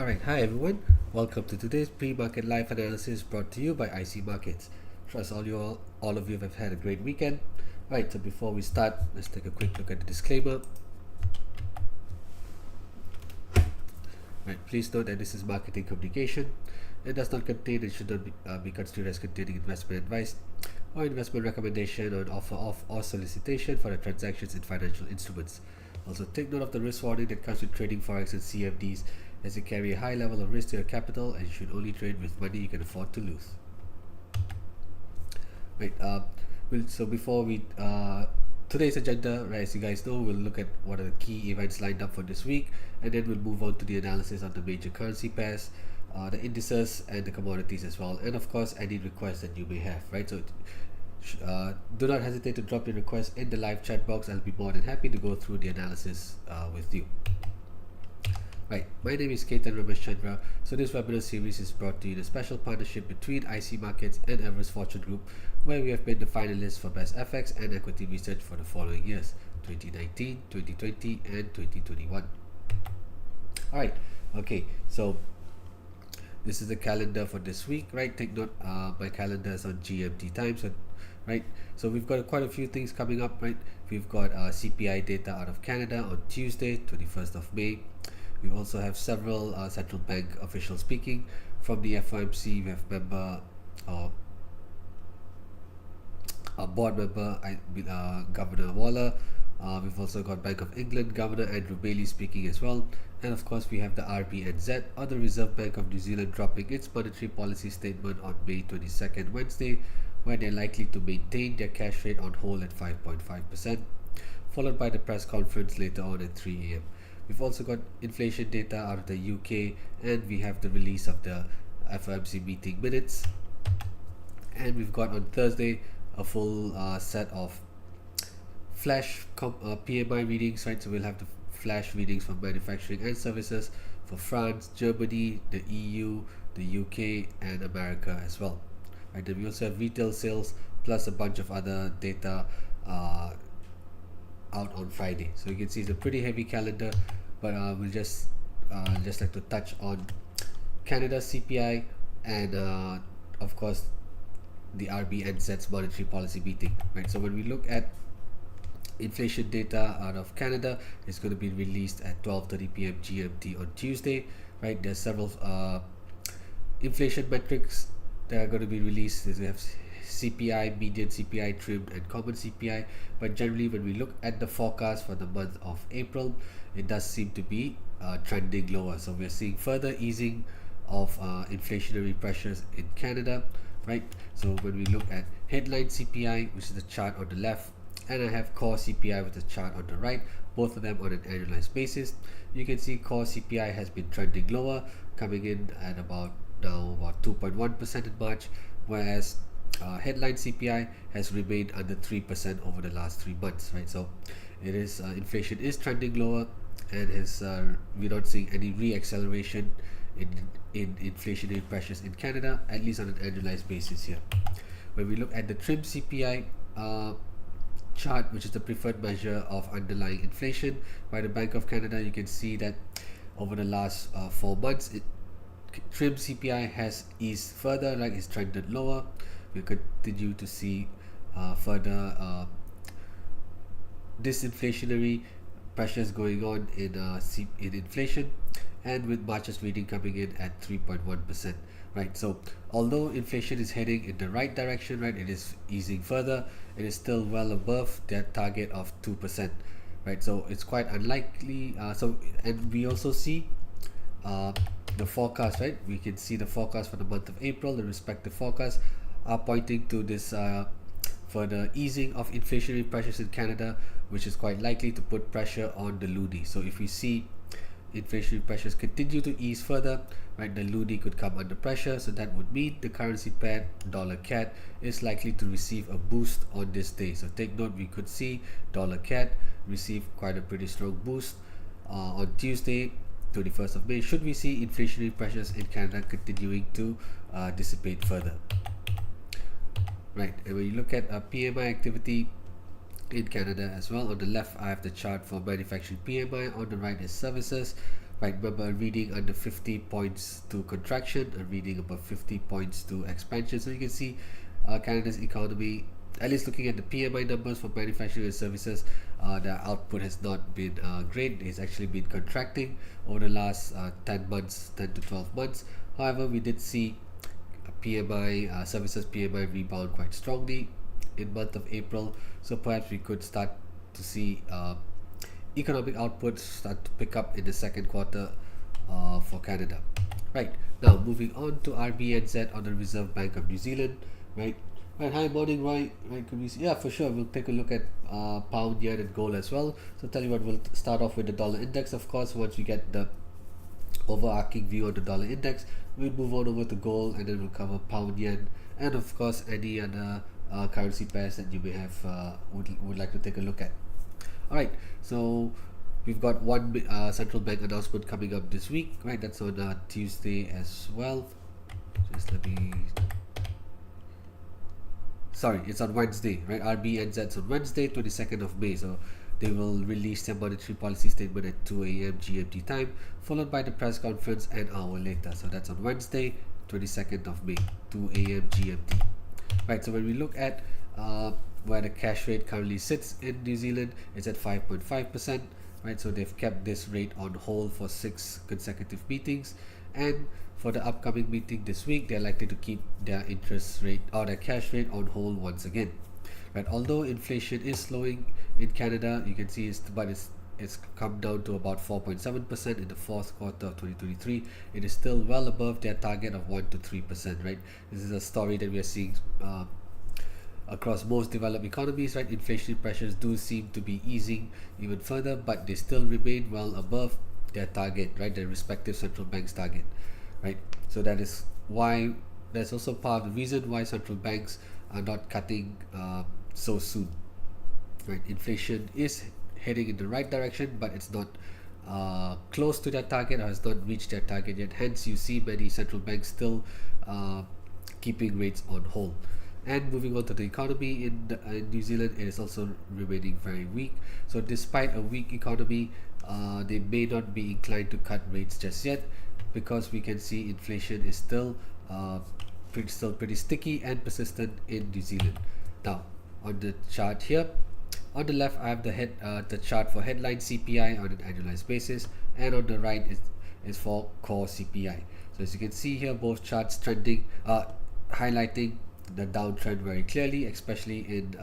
Alright, hi everyone. Welcome to today's pre-market live analysis brought to you by IC Markets. Trust all of you have had a great weekend. Right, so before we start, let's take a quick look at the disclaimer. Right, please note that this is marketing communication. It does not contain and should not be construed as containing investment advice or investment recommendation or an offer of or solicitation for the transactions in financial instruments. Also, take note of the risk warning that comes with trading forex and CFDs, as they carry a high level of risk to your capital and you should only trade with money you can afford to lose. Right. So before we today's agenda, right, as you guys know, we'll look at what are the key events lined up for this week, and then we'll move on to the analysis of the major currency pairs, the indices, and the commodities as well, and of course any requests that you may have. Right. So do not hesitate to drop your requests in the live chat box. I'll be more than happy to go through the analysis with you. Right, my name is Ketan Rameshchandra. So this webinar series is brought to you in a special partnership between IC Markets and Everest Fortune Group, where we have been the finalists for Best FX and Equity Research for the following years, 2019, 2020 and 2021. Alright, okay, so this is the calendar for this week, right? Take note, my calendar is on GMT time, so right, so we've got quite a few things coming up, right? We've got CPI data out of Canada on Tuesday, 21st of May. We also have several central bank officials speaking. From the FOMC, we have board member Governor Waller. We've also got Bank of England Governor Andrew Bailey speaking as well. And of course, we have the RBNZ, or the Reserve Bank of New Zealand, dropping its monetary policy statement on May 22nd, Wednesday, where they're likely to maintain their cash rate on hold at 5.5%, followed by the press conference later on at 3 a.m. We've also got inflation data out of the UK, and we have the release of the FOMC meeting minutes. And we've got on Thursday a full set of flash PMI readings, right? So we'll have the flash readings for manufacturing and services for France, Germany, the EU, the UK, and America as well. Right, then we also have retail sales plus a bunch of other data out on Friday. So you can see it's a pretty heavy calendar, but we'll just like to touch on Canada CPI and of course the RBNZ's monetary policy meeting. Right. So when we look at inflation data out of Canada, it's going to be released at 12:30 p.m. GMT on Tuesday. Right. There's several inflation metrics that are going to be released. We have CPI, median CPI, trimmed, and common CPI. But generally, when we look at the forecast for the month of April, it does seem to be trending lower. So we're seeing further easing of inflationary pressures in Canada, right? So when we look at headline CPI, which is the chart on the left, and I have core CPI with the chart on the right, both of them on an annualized basis, you can see core CPI has been trending lower, coming in at about 2.1% in March, whereas headline CPI has remained under 3% over the last 3 months, right? So it is inflation is trending lower, and we're not seeing any re-acceleration in inflationary pressures in Canada, at least on an annualized basis here. When we look at the trim CPI chart, which is the preferred measure of underlying inflation by the Bank of Canada, you can see that over the last 4 months, trim CPI has eased further, like it's trended lower. We continue to see further disinflationary pressures going on in inflation, and with March's reading coming in at 3.1%. Right, so although inflation is heading in the right direction, right, it is easing further. It is still well above their target of 2%. Right, so it's quite unlikely. And we also see the forecast, right? We can see the forecast for the month of April. The respective forecasts are pointing to this further easing of inflationary pressures in Canada, which is quite likely to put pressure on the loonie. So if we see inflationary pressures continue to ease further, right, the loonie could come under pressure. So that would mean the currency pair dollar CAD is likely to receive a boost on this day. So take note, we could see dollar CAD receive quite a pretty strong boost on Tuesday, 21st of May, should we see inflationary pressures in Canada continuing to dissipate further. Right, and when you look at PMI activity in Canada as well, on the left I have the chart for manufacturing PMI, on the right is services. right? Remember, a reading under 50 points to contraction, a reading above 50 points to expansion. So you can see Canada's economy, at least looking at the PMI numbers for manufacturing and services, the output has not been great. It's actually been contracting over the last 10 months, 10 to 12 months. However, we did see PMI, services PMI rebound quite strongly in month of April. So perhaps we could start to see economic output start to pick up in the second quarter for Canada. Right, now moving on to RBNZ on the Reserve Bank of New Zealand. Right, hi morning, Roy. Right, could we see? Yeah, for sure. We'll take a look at pound, yen, and gold as well. So tell you what, we'll start off with the dollar index. Of course, once we get the overarching view on the dollar index, we'll move on over to gold, and then we'll cover pound, yen, and of course any other currency pairs that you may have would like to take a look at. All right, so we've got one central bank announcement coming up this week, right? That's on Tuesday as well. Just let me. Sorry, it's on Wednesday, right? RBNZ's on Wednesday, 22nd of May. So they will release their monetary policy statement at 2 a.m. GMT time, followed by the press conference an hour later. So that's on Wednesday, 22nd of May, 2 a.m. GMT. Right, so when we look at where the cash rate currently sits in New Zealand, it's at 5.5%, right? So they've kept this rate on hold for 6 consecutive meetings, and for the upcoming meeting this week, they're likely to keep their interest rate or their cash rate on hold once again. Right, although inflation is slowing in Canada, you can see it's come down to about 4.7% in the fourth quarter of 2023. It is still well above their target of 1 to 3%. Right, this is a story that we are seeing across most developed economies. Right, inflation pressures do seem to be easing even further, but they still remain well above their target, right, their respective central bank's target. Right, so that is why that's also part of the reason why central banks are not cutting so soon. Right, inflation is heading in the right direction, but it's not close to their target or has not reached their target yet. Hence, you see many central banks still keeping rates on hold. And moving on to the economy in New Zealand, it is also remaining very weak. So despite a weak economy, they may not be inclined to cut rates just yet, because we can see inflation is still pretty sticky and persistent in New Zealand. Now, on the chart here, on the left I have the chart for headline CPI on an annualized basis, and on the right is for core CPI. So as you can see here, both charts trending, highlighting the downtrend very clearly, especially in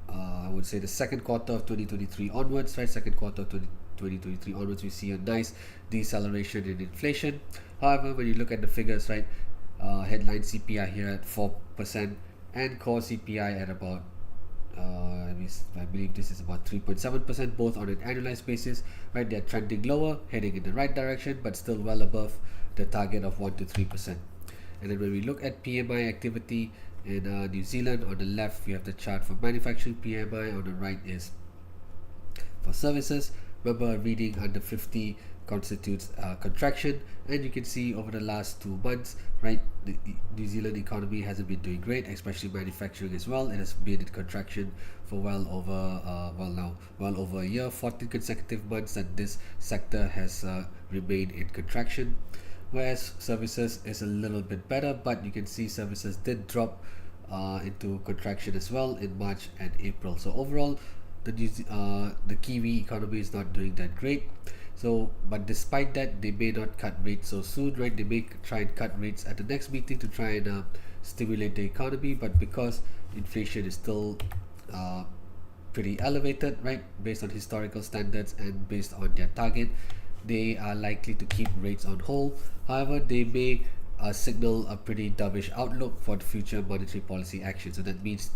I would say the second quarter of 2023 onwards. Right, second quarter of 2023 onwards, we see a nice deceleration in inflation. However, when you look at the figures, right, headline CPI here at 4% and core CPI at about I believe this is about 3.7%, both on an annualized basis. Right, they're trending lower, heading in the right direction, but still well above the target of 1 to 3%. And then when we look at PMI activity in New Zealand, on the left we have the chart for manufacturing PMI, on the right is for services. Remember, reading under 50 constitutes contraction, and you can see over the last 2 months, right, the New Zealand economy hasn't been doing great, especially manufacturing as well. It has been in contraction for well over a year, 14 consecutive months that this sector has remained in contraction. Whereas services is a little bit better, but you can see services did drop into contraction as well in March and April. So overall, the Kiwi economy is not doing that great. So, but despite that, they may not cut rates so soon, right? They may try and cut rates at the next meeting to try and stimulate the economy, but because inflation is still pretty elevated, right, based on historical standards and based on their target, they are likely to keep rates on hold. However, they may signal a pretty dovish outlook for the future monetary policy action. So that means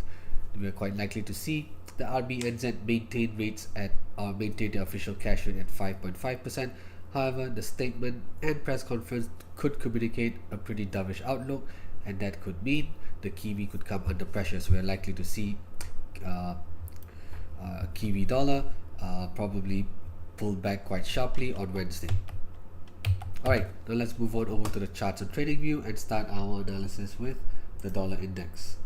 we are quite likely to see the RBNZ maintain rates at maintain the official cash rate at 5.5%. However, the statement and press conference could communicate a pretty dovish outlook, and that could mean the Kiwi could come under pressure. So we are likely to see Kiwi dollar probably pull back quite sharply on Wednesday. Alright, now let's move on over to the charts and trading view and start our analysis with the dollar index.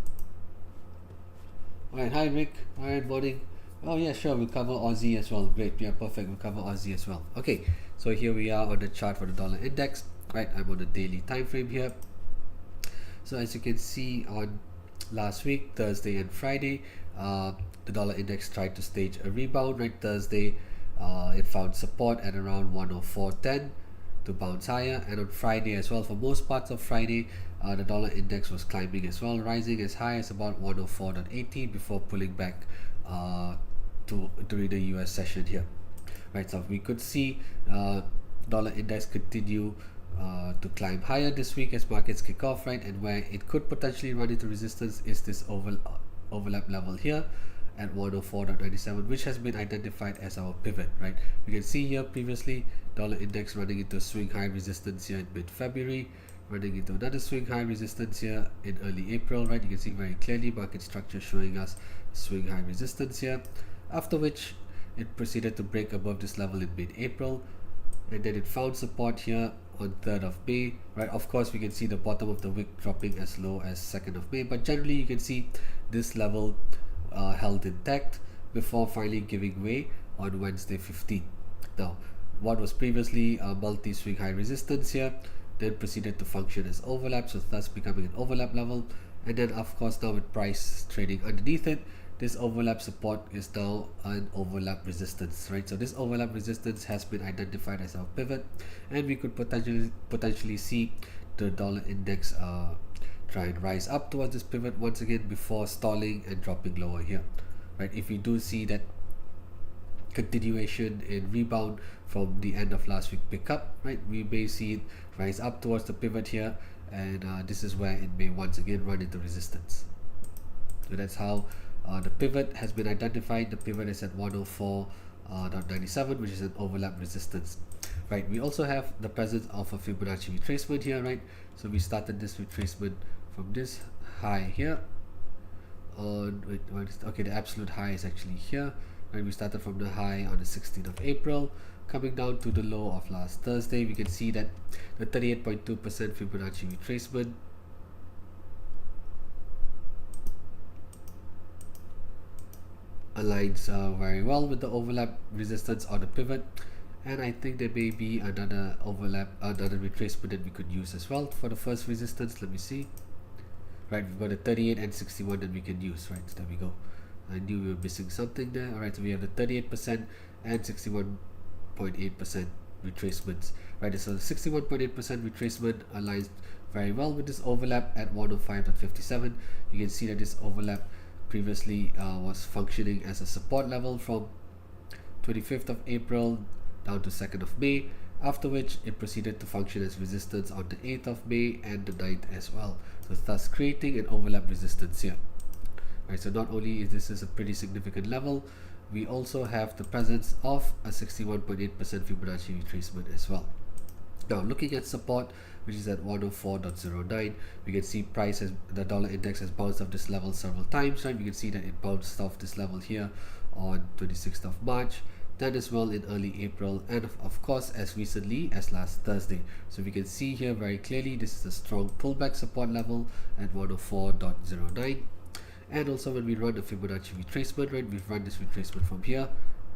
Alright, hi Rick. Alright, morning. Oh yeah, sure. We'll cover Aussie as well. Great. Yeah, perfect. We'll cover Aussie as well. Okay. So here we are on the chart for the dollar index. Right. I'm on the daily time frame here. So as you can see on last week, Thursday and Friday, the dollar index tried to stage a rebound. Right. Thursday, it found support at around 104.10 to bounce higher, and on Friday as well. For most parts of Friday, the dollar index was climbing as well, rising as high as about 104.80 before pulling back uh, during the US session here. Right, so we could see dollar index continue to climb higher this week as markets kick off, right? And where it could potentially run into resistance is this overlap level here at 104.97, which has been identified as our pivot, right? You can see here previously dollar index running into swing high resistance here in mid-February, running into another swing high resistance here in early April, right? You can see very clearly market structure showing us swing high resistance here, after which it proceeded to break above this level in mid-April, and then it found support here on 3rd of May, right? Of course, we can see the bottom of the wick dropping as low as 2nd of May, but generally you can see this level held intact before finally giving way on Wednesday 15th. Now, what was previously a multi-swing high resistance here then proceeded to function as overlap, so thus becoming an overlap level, and then of course now with price trading underneath it, this overlap support is now an overlap resistance, right? So this overlap resistance has been identified as our pivot, and we could potentially see the dollar index try and rise up towards this pivot once again before stalling and dropping lower here, right? If we do see that continuation in rebound from the end of last week pick up, right, we may see it rise up towards the pivot here, and this is where it may once again run into resistance. So that's how the pivot has been identified. The pivot is at 104.97, which is an overlap resistance, right? We also have the presence of a Fibonacci retracement here, right? So we started this retracement from this high here on, okay, the absolute high is actually here, right? We started from the high on the 16th of April, coming down to the low of last Thursday. We can see that the 38.2% Fibonacci retracement aligns very well with the overlap resistance on the pivot, and I think there may be another retracement that we could use as well for the first resistance. Let me see. Right, we've got a 38 and 61 that we can use, right? So there we go. I knew we were missing something there. Alright, so we have the 38% and 61.8% retracements, right? So the 61.8% retracement aligns very well with this overlap at 105.57. You can see that this overlap previously was functioning as a support level from 25th of April down to 2nd of May, after which it proceeded to function as resistance on the 8th of May and the 9th as well, so thus creating an overlap resistance here. Right, so not only is this a pretty significant level, we also have the presence of a 61.8% Fibonacci retracement as well. Now looking at support, which is at 104.09, we can see the dollar index has bounced off this level several times, right? We can see that it bounced off this level here on 26th of March, then as well in early April, and of course as recently as last Thursday. So we can see here very clearly this is a strong pullback support level at 104.09. And also when we run the Fibonacci retracement, right, we've run this retracement from here,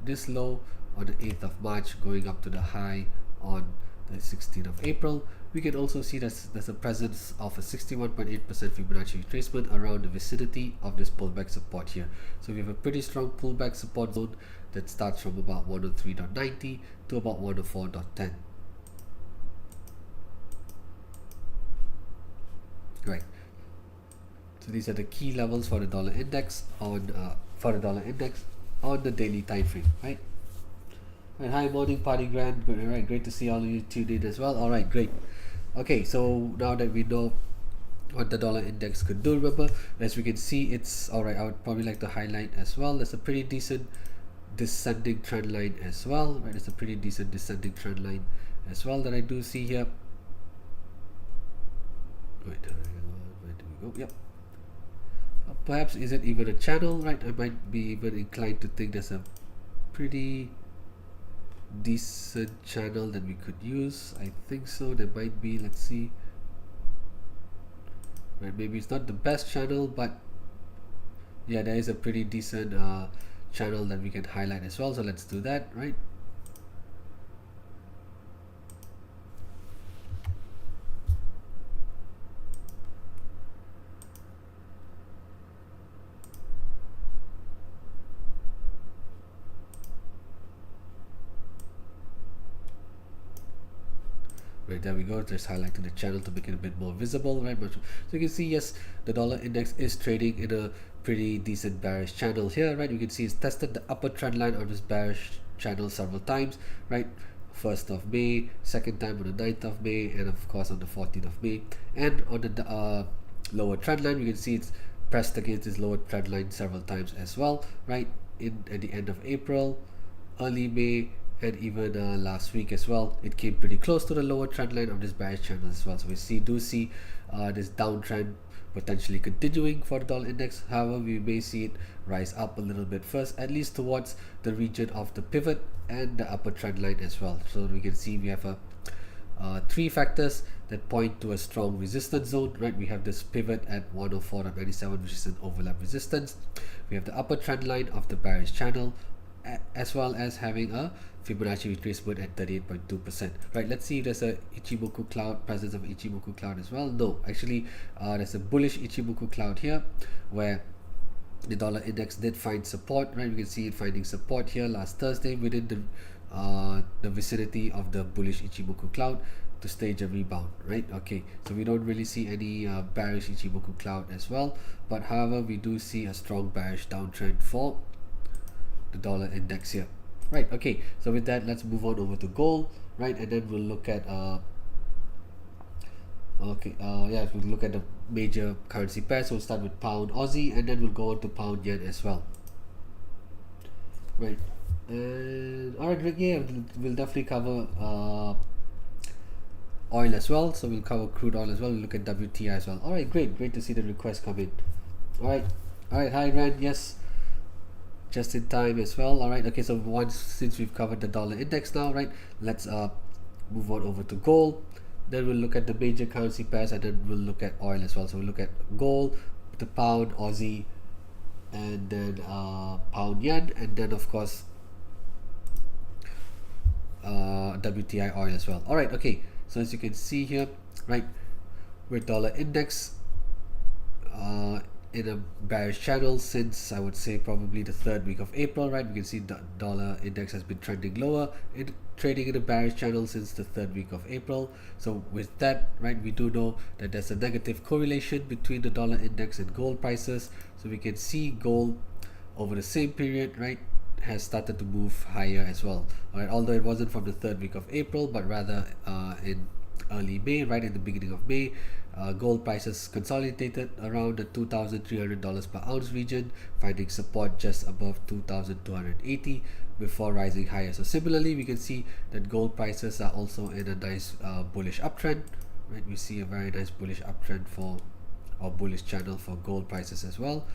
this low on the 8th of March going up to the high on the 16th of April. We can also see that there's a presence of a 61.8% Fibonacci retracement around the vicinity of this pullback support here. So we have a pretty strong pullback support zone that starts from about 103.90 to about 104.10. Right. So these are the key levels for the dollar index on the daily time frame, right? Right, hi, morning, party grand. Good, right, great to see all of you tuned in as well. All right, great. Okay, so now that we know what the dollar index could do, remember, as we can see, it's all right. I would probably like to highlight as well. There's a pretty decent descending trend line as well, right? It's a pretty decent descending trend line as well that I do see here. Wait, where do we go? Yep. Perhaps is it even a channel, right? I might be even inclined to think there's a pretty decent channel that we could use. I think so. There might be. Let's see. Right, maybe it's not the best channel, but yeah, there is a pretty decent channel that we can highlight as well. So let's do that, right? Right, there we go. Just highlighting the channel to make it a bit more visible, right? So you can see, yes, the dollar index is trading in a pretty decent bearish channel here, right? You can see it's tested the upper trend line of this bearish channel several times, right? 1st of May, second time on the 9th of May, and of course on the 14th of May. And on the lower trend line, you can see it's pressed against this lower trend line several times as well, right? At the end of April, early May, and even last week as well, it came pretty close to the lower trend line of this bearish channel as well. So we do see this downtrend potentially continuing for the dollar index. However, we may see it rise up a little bit first, at least towards the region of the pivot and the upper trend line as well. So we can see we have three factors that point to a strong resistance zone, right? We have this pivot at 104.97, which is an overlap resistance. We have the upper trend line of the bearish channel, as well as having a Fibonacci retracement at 38.2%. Right, let's see if there's a Ichimoku cloud, presence of Ichimoku cloud as well. No, actually there's a bullish Ichimoku cloud here where the dollar index did find support, right? We can see it finding support here last Thursday within the vicinity of the bullish Ichimoku cloud to stage a rebound, right? Okay, so we don't really see any bearish Ichimoku cloud as well, but however we do see a strong bearish downtrend for the dollar index here, right? Okay, so with that, let's move on over to gold, right? And then we'll look at we'll look at the major currency pairs. So we'll start with pound Aussie, and then we'll go on to pound yen as well, right? And all right, yeah, we'll definitely cover oil as well. So we'll cover crude oil as well. We'll look at WTI as well. All right, great to see the request come in. All right, hi Rand, yes, just in time as well. All right, okay, so since we've covered the dollar index now, right, let's move on over to gold. Then we'll look at the major currency pairs, and then we'll look at oil as well. So we'll look at gold, the pound Aussie, and then pound yen, and then of course WTI oil as well. All right, okay, so as you can see here, right, with dollar index in a bearish channel since, I would say, probably the 3rd week of April, right? We can see the dollar index has been trending lower, trading in a bearish channel since the 3rd week of April. So with that, right, we do know that there's a negative correlation between the dollar index and gold prices. So we can see gold over the same period, right, has started to move higher as well. All right, although it wasn't from the 3rd week of April, but rather in early May, right in the beginning of May. Gold prices consolidated around the $2,300 per ounce region, finding support just above 2,280 before rising higher. So similarly, we can see that gold prices are also in a nice bullish uptrend, right? We see a very nice bullish uptrend for our bullish channel for gold prices as well,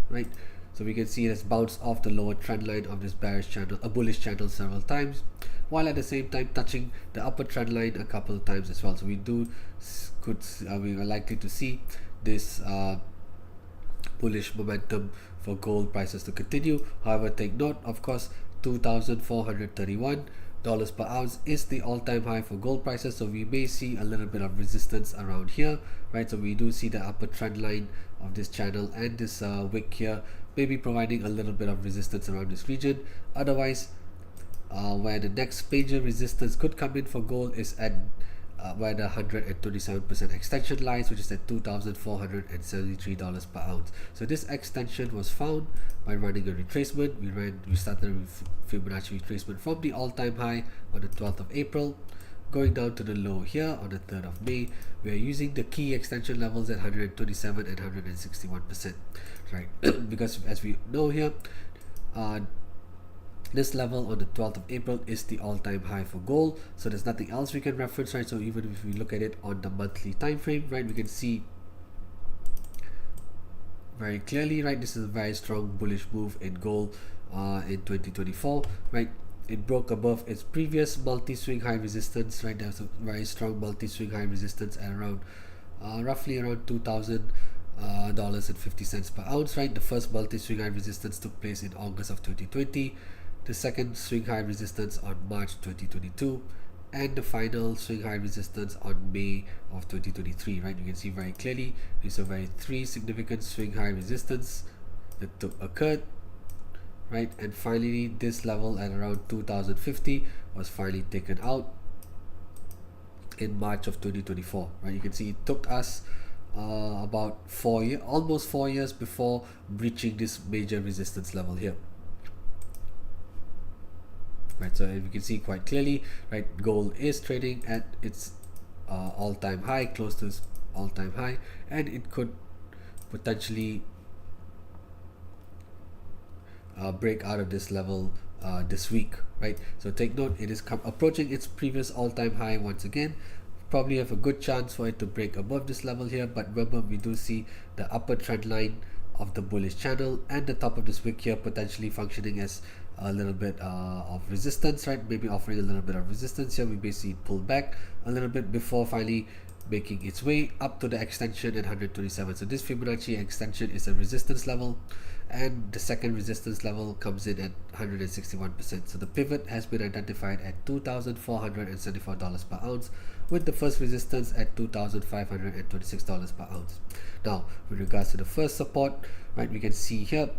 right? So we can see it has bounced off the lower trend line of this bearish channel, a bullish channel, several times, while at the same time touching the upper trend line a couple of times as well. So we are likely to see this bullish momentum for gold prices to continue. However, take note, of course, $2,431 per ounce is the all-time high for gold prices, so we may see a little bit of resistance around here, right? So we do see the upper trend line of this channel and this wick here maybe providing a little bit of resistance around this region. Otherwise, where the next major resistance could come in for gold is at where the 127% extension lies, which is at $2,473 per ounce. So this extension was found by running a retracement. We started a Fibonacci retracement from the all-time high on the 12th of April, going down to the low here on the 3rd of May. We are using the key extension levels at 127 and 161%, right? Because as we know here, this level on the 12th of April is the all-time high for gold, so there's nothing else we can reference, right? So even if we look at it on the monthly time frame, right, we can see very clearly, right, this is a very strong bullish move in gold in 2024, right? It broke above its previous multi-swing high resistance, right? There's a very strong multi-swing high resistance at around roughly around 2,000 $50 per ounce, right? The first multi-swing high resistance took place in August of 2020, the second swing high resistance on March 2022, and the final swing high resistance on May of 2023, right? You can see very clearly these are very three significant swing high resistance that occurred, right? And finally this level at around 2050 was finally taken out in March of 2024, right? You can see it took us about almost 4 years before breaching this major resistance level here, right? So we can see quite clearly, right, gold is trading at its all-time high, close to its all-time high, and it could potentially break out of this level this week, right? So take note, it is approaching its previous all-time high once again. Probably have a good chance for it to break above this level here, but remember we do see the upper trend line of the bullish channel and the top of this wick here potentially functioning as a little bit of resistance, right? Maybe offering a little bit of resistance here. We basically pull back a little bit before finally making its way up to the extension at 127. So this Fibonacci extension is a resistance level, and the second resistance level comes in at 161%. So the pivot has been identified at $2,474 per ounce, with the first resistance at $2,526 per ounce. Now, with regards to the first support, right, we can see here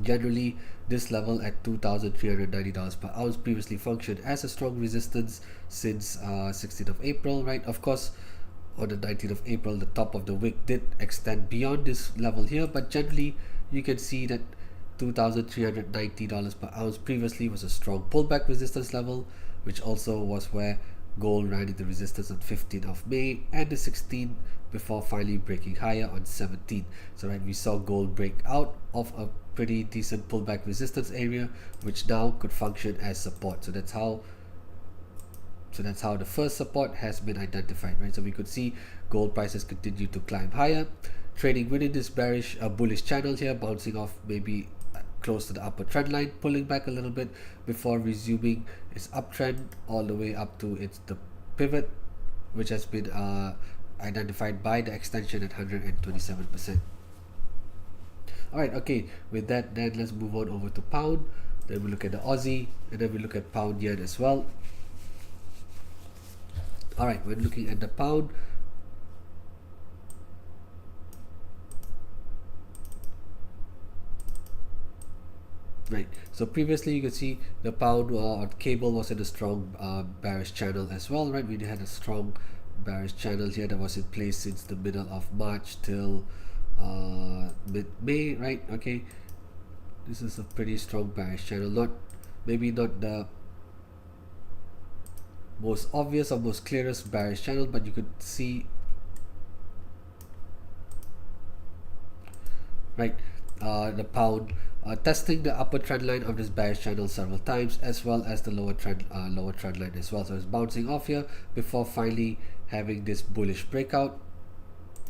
generally this level at $2,390 per ounce previously functioned as a strong resistance since 16th of April, right? Of course, on the 19th of April, the top of the wick did extend beyond this level here, but generally you can see that $2,390 per ounce previously was a strong pullback resistance level, which also was where gold ran into resistance on 15th of May and the 16th before finally breaking higher on 17th. So right, we saw gold break out of a pretty decent pullback resistance area, which now could function as support. So that's how the first support has been identified, right? So we could see gold prices continue to climb higher, trading within this bullish channel here, bouncing off maybe close to the upper trend line, pulling back a little bit before resuming its uptrend all the way up to the pivot, which has been identified by the extension at 127%. Alright, okay, with that then let's move on over to pound. Then we look at the Aussie, and then we look at pound yen as well. Alright, when looking at the pound, right, so previously you could see the pound cable was in a strong bearish channel as well, right? We had a strong bearish channel here that was in place since the middle of March till mid-May, right? Okay, this is a pretty strong bearish channel, maybe not the most obvious or most clearest bearish channel, but you could see, right, the pound testing the upper trend line of this bearish channel several times, as well as the lower trend line as well. So it's bouncing off here before finally having this bullish breakout,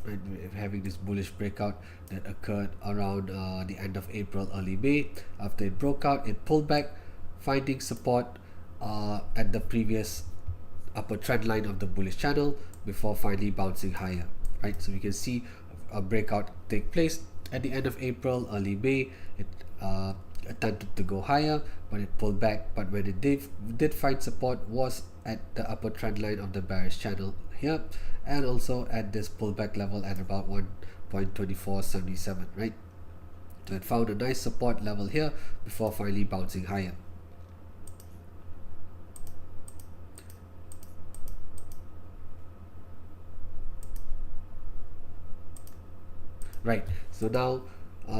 right? Having this bullish breakout that occurred around the end of April, early May. After it broke out, it pulled back, finding support at the previous upper trend line of the bullish channel before finally bouncing higher, right? So we can see a breakout take place at the end of April, early May. It attempted to go higher, but it pulled back. But when it did find support was at the upper trend line of the bearish channel here, and also at this pullback level at about 1.2477, right? So it found a nice support level here before finally bouncing higher. Right, so now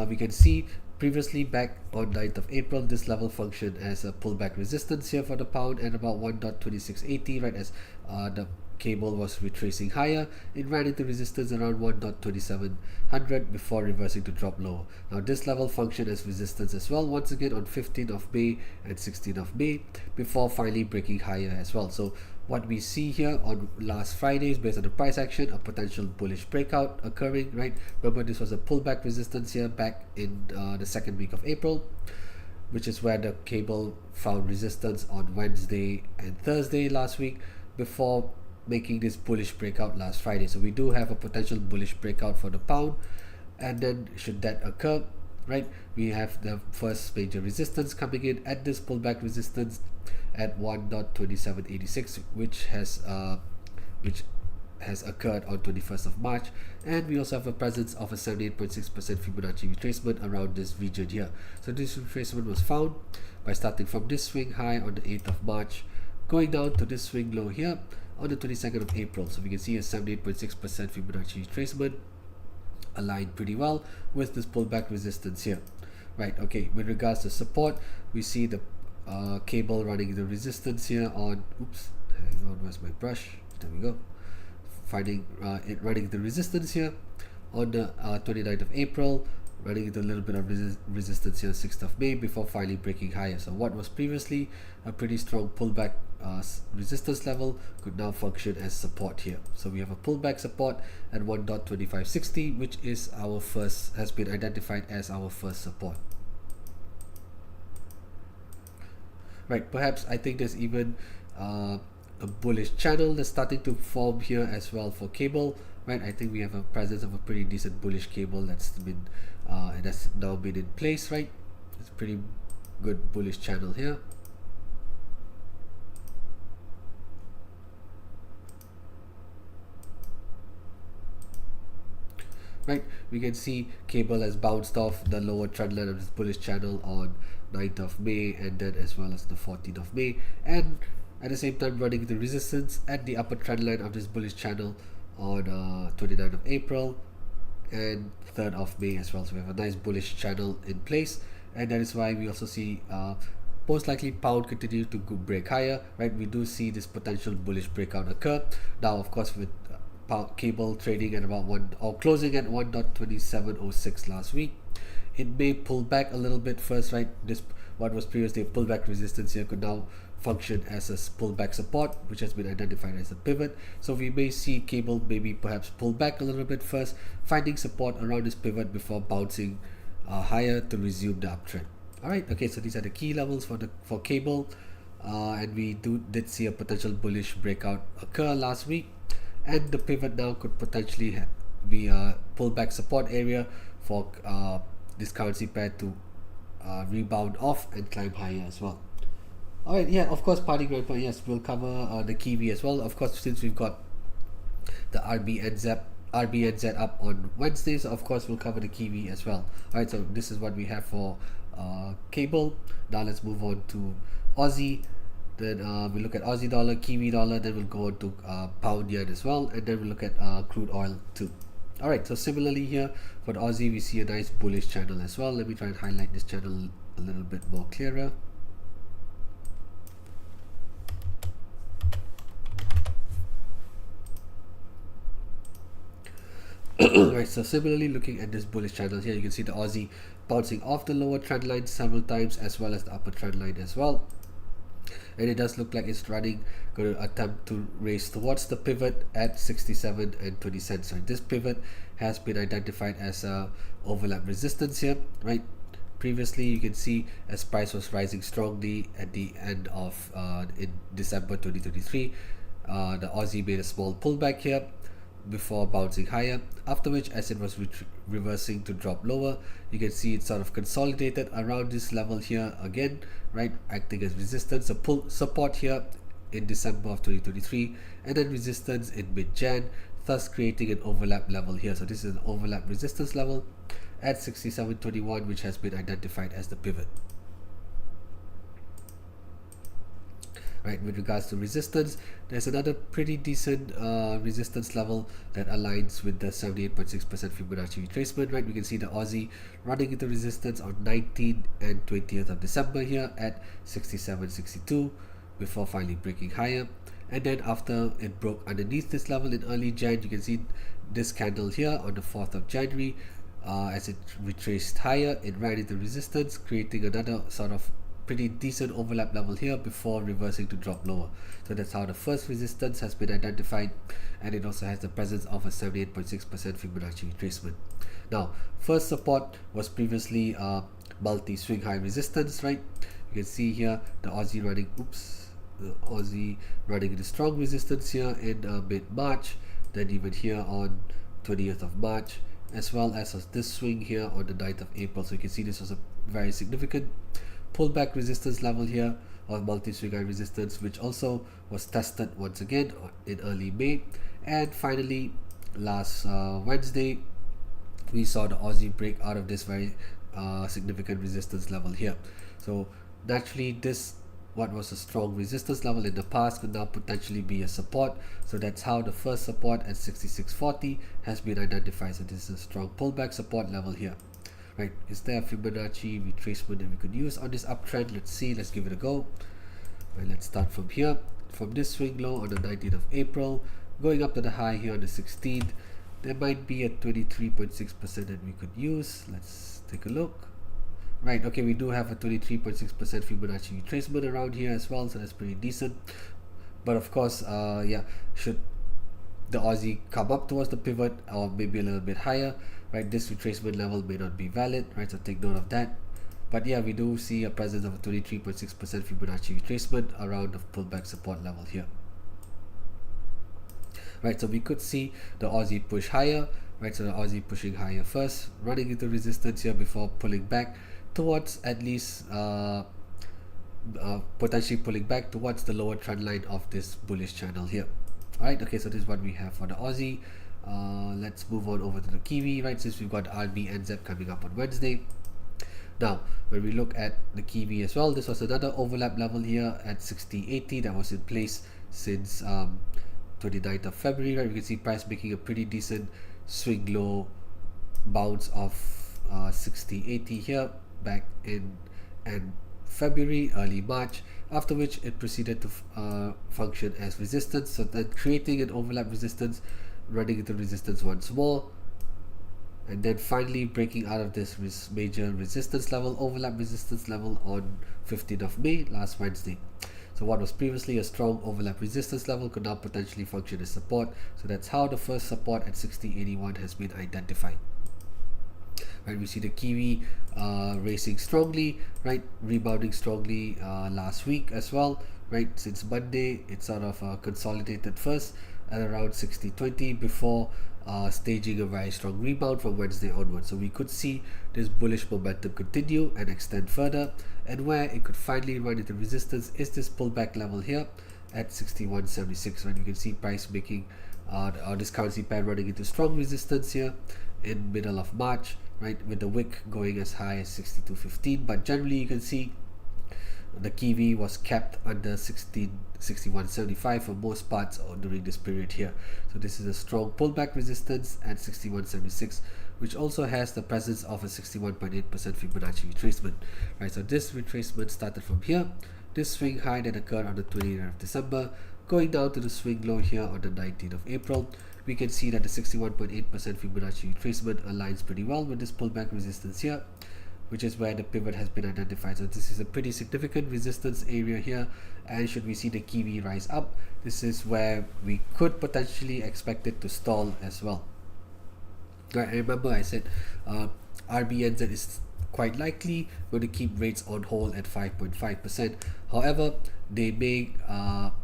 we can see previously back on 9th of April, this level functioned as a pullback resistance here for the pound at about 1.2680, right? As the cable was retracing higher, it ran into resistance around 1.2700 before reversing to drop lower. Now this level functioned as resistance as well, once again on 15th of May and 16th of May, before finally breaking higher as well. So what we see here on last Friday is, based on the price action, a potential bullish breakout occurring, right? Remember, this was a pullback resistance here back in the second week of April, which is where the cable found resistance on Wednesday and Thursday last week, before making this bullish breakout last Friday. So we do have a potential bullish breakout for the pound, and then should that occur, right, we have the first major resistance coming in at this pullback resistance at 1.2786, which has occurred on 21st of March, and we also have a presence of a 78.6% Fibonacci retracement around this region here. So this retracement was found by starting from this swing high on the 8th of March, going down to this swing low here on the 22nd of April. So we can see a 78.6% Fibonacci retracement aligned pretty well with this pullback resistance here, right? Okay, with regards to support, we see the cable running the resistance here on, oops, hang on, where's my brush? There we go. Finding it running the resistance here on the 29th of April, running into a little bit of resistance here 6th of May before finally breaking higher. So what was previously a pretty strong pullback resistance level could now function as support here. So we have a pullback support at 1.2560, which is our first, has been identified as our first support. Right, perhaps I think there's even a bullish channel that's starting to form here as well for cable, right? I think we have a presence of a pretty decent bullish cable that's now been in place, right? It's a pretty good bullish channel here. Right, we can see cable has bounced off the lower trend line of this bullish channel on 9th of May and then as well as the 14th of May, and at the same time running the resistance at the upper trend line of this bullish channel on 29th of April and 3rd of May as well. So we have a nice bullish channel in place, and that is why we also see most likely pound continue to break higher, right? We do see this potential bullish breakout occur. Now of course with cable trading at about closing at 1.2706 last week, it may pull back a little bit first, right? This, what was previously a pullback resistance here, could now function as a pullback support, which has been identified as a pivot. So we may see cable maybe perhaps pull back a little bit first, finding support around this pivot before bouncing higher to resume the uptrend. All right, okay, so these are the key levels for cable, and we did see a potential bullish breakout occur last week, and the pivot now could potentially be a pullback support area for this currency pair to rebound off and climb higher as well. Alright, yeah, of course, parting right point, yes, we'll cover the Kiwi as well. Of course, since we've got the RBNZ up on Wednesday, so of course we'll cover the Kiwi as well. Alright, so this is what we have for cable. Now let's move on to Aussie. Then we look at Aussie dollar, Kiwi dollar, then we'll go on to pound yen as well, and then we'll look at crude oil too. Alright, so similarly here for the Aussie, we see a nice bullish channel as well. Let me try and highlight this channel a little bit more clearer. Right, so similarly looking at this bullish channel here, you can see the Aussie bouncing off the lower trend line several times as well as the upper trend line as well, and it does look like it's going to attempt to race towards the pivot at 67 and 20 cents. Right, this pivot has been identified as a overlap resistance here, right? Previously you can see as price was rising strongly at the end of in December 2023, the Aussie made a small pullback here before bouncing higher, after which as it was reversing to drop lower, you can see it sort of consolidated around this level here again, right, acting as resistance, a pull support here in December of 2023, and then resistance in mid-Jan, thus creating an overlap level here. So this is an overlap resistance level at 67.21, which has been identified as the pivot. Right, with regards to resistance, there's another pretty decent resistance level that aligns with the 78.6% Fibonacci retracement. Right, we can see the Aussie running into resistance on 19th and 20th of December here at 67.62 before finally breaking higher. And then after it broke underneath this level in early Jan, you can see this candle here on the 4th of January. As it retraced higher, it ran into resistance, creating another sort of pretty decent overlap level here before reversing to drop lower. So that's how the first resistance has been identified, and it also has the presence of a 78.6% Fibonacci retracement. Now, first support was previously multi-swing high resistance, right? You can see here the Aussie running, oops, the Aussie running into strong resistance here in mid-March, then even here on 20th of March, as well as this swing here on the 9th of April. So you can see this was a very significant pullback resistance level here, or multi-swing high resistance, which also was tested once again in early May. And finally, last Wednesday, we saw the Aussie break out of this very significant resistance level here. So naturally, this what was a strong resistance level in the past could now potentially be a support. So that's how the first support at 66.40 has been identified. So this is a strong pullback support level here. Right, is there a Fibonacci retracement that we could use on this uptrend? Let's see, let's give it a go. Right, let's start from here, from this swing low on the 19th of April, going up to the high here on the 16th. There might be a 23.6% that we could use. Let's take a look. Right, okay, we do have a 23.6% Fibonacci retracement around here as well, so that's pretty decent. But of course, yeah, should the Aussie come up towards the pivot or maybe a little bit higher, right, this retracement level may not be valid, right, so take note of that. But yeah, we do see a presence of a 23.6% Fibonacci retracement around the pullback support level here. Right, so we could see the Aussie push higher, right, so the Aussie pushing higher first, running into resistance here before pulling back towards at least potentially pulling back towards the lower trend line of this bullish channel here. Alright, okay, so this is what we have for the Aussie. Let's move on over to the Kiwi, right, since we've got RB and Z coming up on Wednesday. Now, when we look at the Kiwi as well, this was another overlap level here at 60.80 that was in place since 29th of February, right? We can see price making a pretty decent swing low bounce of 60.80 here back in February, early March, after which it proceeded to function as resistance, so then creating an overlap resistance, running into resistance once more, and then finally breaking out of this major resistance level, overlap resistance level on 15th of May, last Wednesday. So what was previously a strong overlap resistance level could now potentially function as support. So that's how the first support at 60.81 has been identified. Right, we see the Kiwi racing strongly, right, rebounding strongly last week as well, right, since Monday it sort of consolidated first at around 60.20 before staging a very strong rebound from Wednesday onwards. So we could see this bullish momentum continue and extend further, and where it could finally run into resistance is this pullback level here at 61.76. Right, you can see price making this currency pair running into strong resistance here in middle of March, right, with the wick going as high as 62.15, but generally you can see the Kiwi was kept under 61.75 for most parts during this period here. So this is a strong pullback resistance at 61.76, which also has the presence of a 61.8% Fibonacci retracement. Right, so this retracement started from here, this swing high that occurred on the 20th of December, going down to the swing low here on the 19th of April. We can see that the 61.8% Fibonacci retracement aligns pretty well with this pullback resistance here, which is where the pivot has been identified. So this is a pretty significant resistance area here, and should we see the Kiwi rise up, this is where we could potentially expect it to stall as well. Right, I remember I said RBNZ is quite likely going to keep rates on hold at 5.5%. However, they may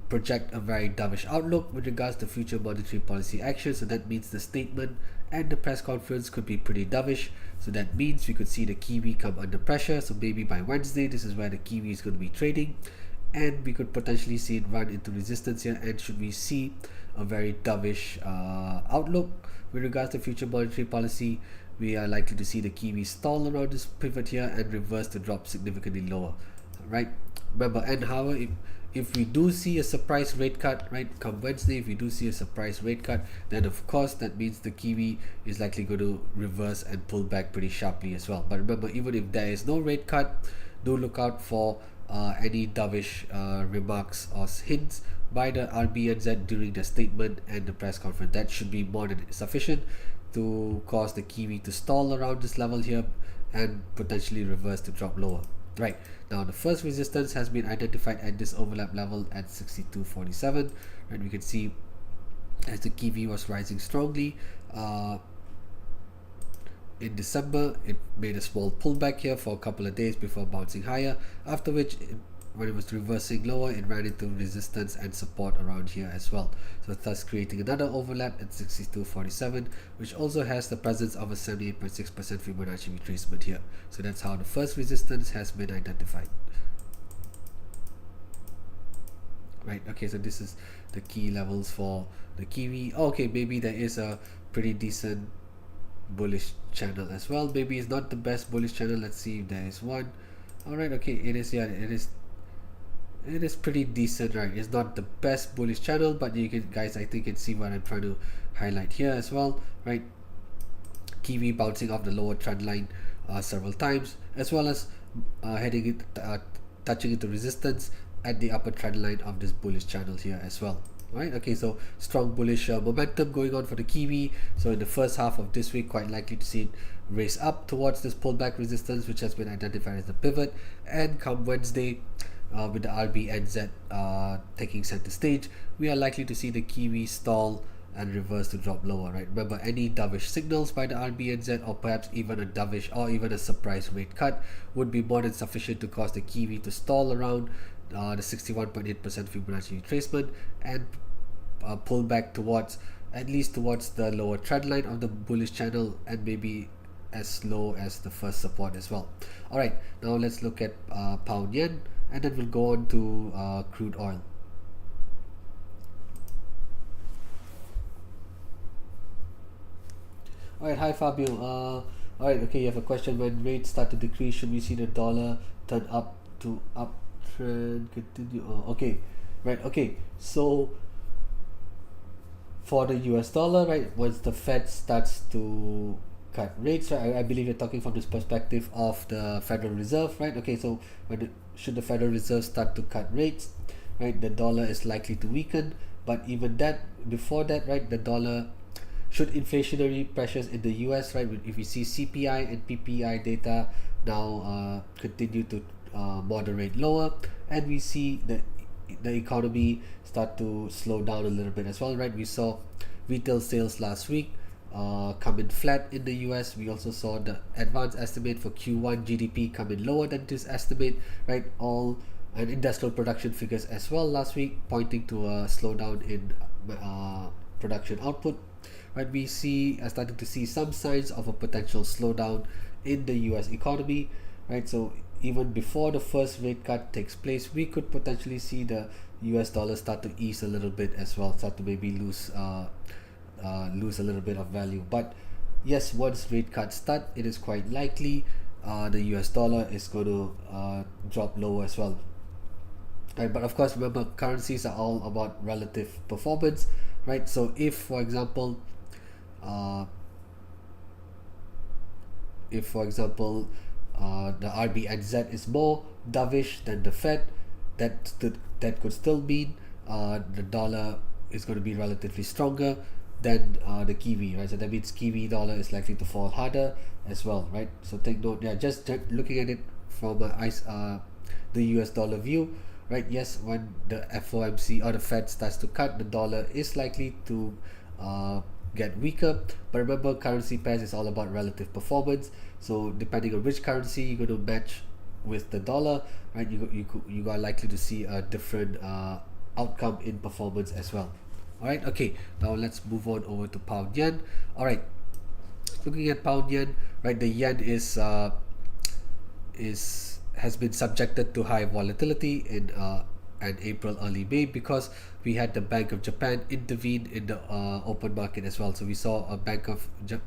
project a very dovish outlook with regards to future monetary policy action. So that means the statement and the press conference could be pretty dovish. So that means we could see the Kiwi come under pressure. So maybe by Wednesday, this is where the Kiwi is going to be trading, and we could potentially see it run into resistance here. And should we see a very dovish outlook with regards to future monetary policy, we are likely to see the Kiwi stall around this pivot here and reverse to drop significantly lower. Right, remember, and however, if we do see a surprise rate cut, right, come Wednesday, if we do see a surprise rate cut, then of course that means the Kiwi is likely going to reverse and pull back pretty sharply as well. But remember, even if there is no rate cut, do look out for any dovish remarks or hints by the RBNZ during the statement and the press conference. That should be more than sufficient to cause the Kiwi to stall around this level here and potentially reverse to drop lower. Right, now the first resistance has been identified at this overlap level at 62.47. Right, we can see as the Kiwi was rising strongly in December, it made a small pullback here for a couple of days before bouncing higher, after which it when it was reversing lower, it ran into resistance and support around here as well, so thus creating another overlap at 62.47, which also has the presence of a 78.6% Fibonacci retracement here. So that's how the first resistance has been identified. Right, okay, so this is the key levels for the Kiwi. Okay, maybe there is a pretty decent bullish channel as well. Maybe it's not the best bullish channel. Let's see if there is one. All right, okay, it is. Yeah, it is pretty decent, right? It's not the best bullish channel, but you can, guys, I think you can see what I'm trying to highlight here as well, right? Kiwi bouncing off the lower trend line several times, as well as heading it, touching into resistance at the upper trend line of this bullish channel here as well. Right, okay, so strong bullish momentum going on for the Kiwi. So in the first half of this week, quite likely to see it race up towards this pullback resistance, which has been identified as the pivot. And come Wednesday, with the RBNZ taking center stage, we are likely to see the Kiwi stall and reverse to drop lower, right? Remember, any dovish signals by the RBNZ, or perhaps even a dovish or even a surprise rate cut, would be more than sufficient to cause the Kiwi to stall around the 61.8% Fibonacci retracement and pull back towards, at least towards the lower trend line of the bullish channel, and maybe as low as the first support as well. All right, now let's look at pound yen, and then we'll go on to crude oil. All right, hi Fabio. All right, okay, you have a question. When rates start to decrease, should we see the dollar turn up to uptrend continue? Okay, right, okay, so for the US dollar, right, once the Fed starts to cut rates, right, I believe you're talking from this perspective of the Federal Reserve, right? Okay, so should the Federal Reserve start to cut rates, right, the dollar is likely to weaken. But even that, before that, right, the dollar, should inflationary pressures in the US, right, if we see CPI and PPI data now continue to moderate lower, and we see the economy start to slow down a little bit as well, right? We saw retail sales last week come in flat in the US. We also saw the advanced estimate for Q1 GDP come in lower than this estimate, right? And industrial production figures as well last week, pointing to a slowdown in production output. Right, we are starting to see some signs of a potential slowdown in the US economy, right? So even before the first rate cut takes place, we could potentially see the US dollar start to ease a little bit as well, start to maybe lose a little bit of value. But yes, once rate cuts start, it is quite likely the US dollar is going to drop lower as well. Right, but of course, remember, currencies are all about relative performance, right? So if, for example, the RBNZ is more dovish than the Fed, that could still mean the dollar is going to be relatively stronger than the Kiwi, right? So that means Kiwi dollar is likely to fall harder as well, right? So take note, yeah, just looking at it from the US dollar view, right? Yes, when the FOMC or the Fed starts to cut, the dollar is likely to get weaker. But remember, currency pairs is all about relative performance. So depending on which currency you're going to match with the dollar, right, you are likely to see a different outcome in performance as well. All right, okay, now let's move on over to pound yen. All right, looking at pound yen, right, the yen has been subjected to high volatility in April, early May, because we had the Bank of Japan intervene in the open market as well. So we saw a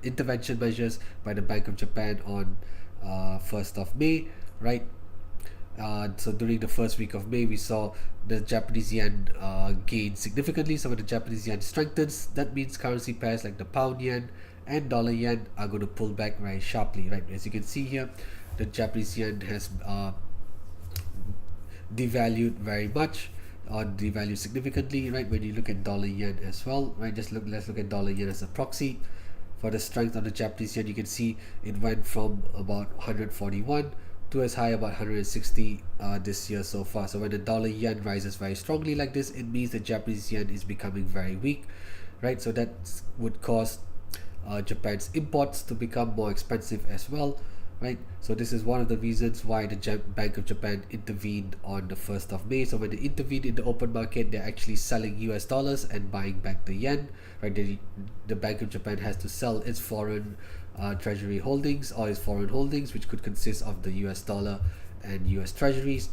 intervention measures by the Bank of Japan on 1st of May, right? So during the first week of May, we saw the Japanese yen gain significantly. So when the Japanese yen strengthens, that means currency pairs like the pound yen and dollar yen are going to pull back very sharply, right? As you can see here, the Japanese yen has devalued very much, or devalued significantly, right? When you look at dollar yen as well, right? Let's look at dollar yen as a proxy for the strength of the Japanese yen. You can see it went from about 141 to as high about 160 this year so far. So when the dollar yen rises very strongly like this, it means the Japanese yen is becoming very weak, right? So that would cause Japan's imports to become more expensive as well, right? So this is one of the reasons why the Bank of Japan intervened on the 1st of May. So when they intervened in the open market, they're actually selling US dollars and buying back the yen, right? The Bank of Japan has to sell its foreign treasury holdings or its foreign holdings, which could consist of the US dollar and US treasuries,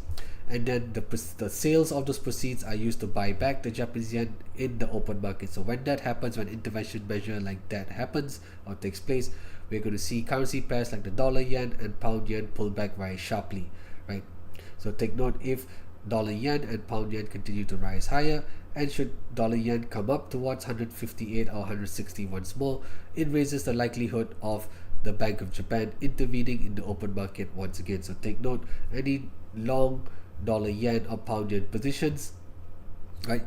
and then the sales of those proceeds are used to buy back the Japanese yen in the open market. So when that happens, when intervention measure like that happens or takes place, we're going to see currency pairs like the dollar yen and pound yen pull back very sharply, right? So take note, if dollar yen and pound yen continue to rise higher, and should dollar yen come up towards 158 or 160 once more, it raises the likelihood of the Bank of Japan intervening in the open market once again. So take note, any long dollar yen or pound yen positions, right,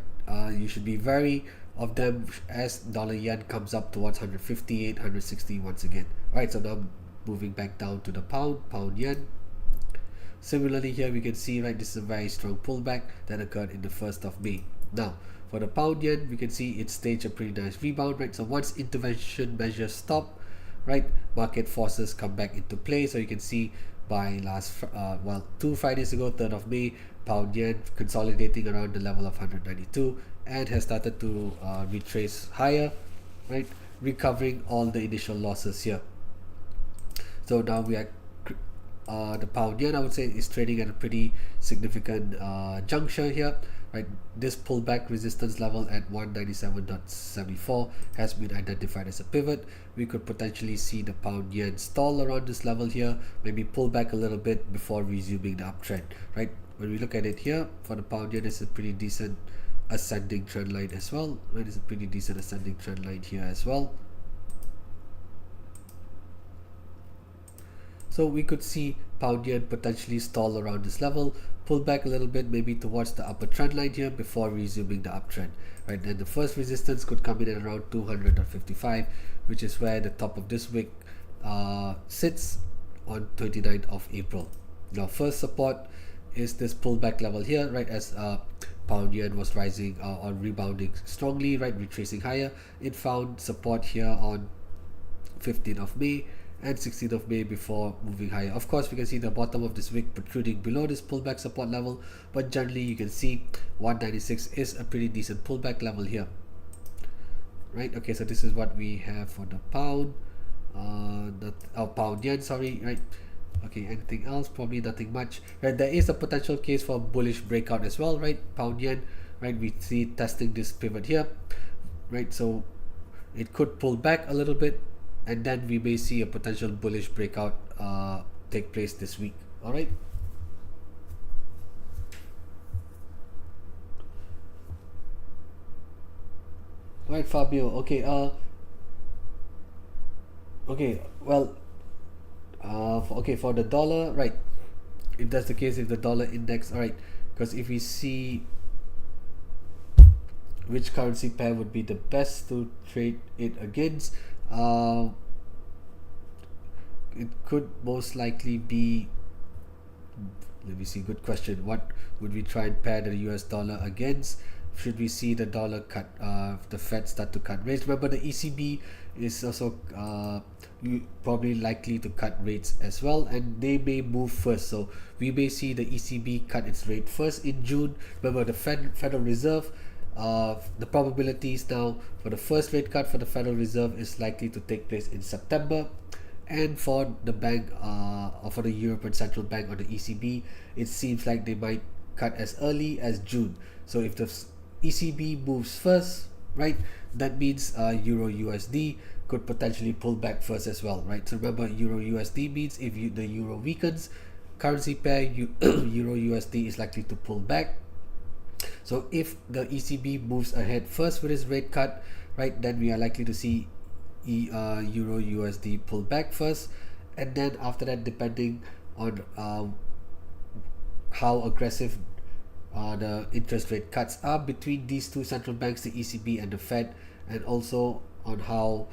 you should be wary of them as dollar yen comes up towards 158, 160 once again. Right, so now moving back down to the pound yen. Similarly here we can see, right, this is a very strong pullback that occurred in the 1st of May. Now for the pound yen, we can see it staged a pretty nice rebound, right? So once intervention measures stop, right, market forces come back into play. So you can see by 2 Fridays ago, 3rd of May, pound yen consolidating around the level of 192 and has started to retrace higher, right, recovering all the initial losses here. So now we are the pound yen, I would say, is trading at a pretty significant juncture here, right? This pullback resistance level at 197.74 has been identified as a pivot. We could potentially see the pound yen stall around this level here, maybe pull back a little bit before resuming the uptrend, right? When we look at it here for the pound yen, it's a pretty decent ascending trend line as well, right? It's a pretty decent ascending trend line here as well. So we could see pound yen potentially stall around this level, pull back a little bit, maybe towards the upper trend line here before resuming the uptrend, right? Then the first resistance could come in at around 200.55, which is where the top of this wick sits on 29th of April. Now first support is this pullback level here, right? As pound yen was rising or rebounding strongly, right, retracing higher, it found support here on 15th of May and 16th of May before moving higher. Of course, we can see the bottom of this wick protruding below this pullback support level, but generally you can see 196 is a pretty decent pullback level here, right? Okay, so this is what we have for the pound, pound yen, sorry, right? Okay, anything else? Probably nothing much, right? There is a potential case for bullish breakout as well, right? Pound yen, right? We see testing this pivot here, right? So it could pull back a little bit, and then we may see a potential bullish breakout take place this week. All right. All right, Fabio. Okay. Okay. Well. Okay, for the dollar, right? If that's the case, if the dollar index, all right, because if we see which currency pair would be the best to trade it against, it could most likely be, let me see, good question, what would we try and pair the US dollar against? Should we see the dollar cut, the Fed start to cut rates? Remember, the ECB is also probably likely to cut rates as well, and they may move first. So we may see the ECB cut its rate first in June. Remember, the Federal Reserve, the probabilities now for the first rate cut for the Federal Reserve is likely to take place in September, and for the bank or for the European Central Bank or the ECB, it seems like they might cut as early as June. So if the ECB moves first, right, that means Euro USD could potentially pull back first as well, right? So remember, Euro USD means if the Euro weakens, currency pair Euro USD is likely to pull back. So if the ECB moves ahead first with its rate cut, right, then we are likely to see Euro USD pull back first, and then after that, depending on how aggressive the interest rate cuts are between these two central banks, the ECB and the Fed, and also on how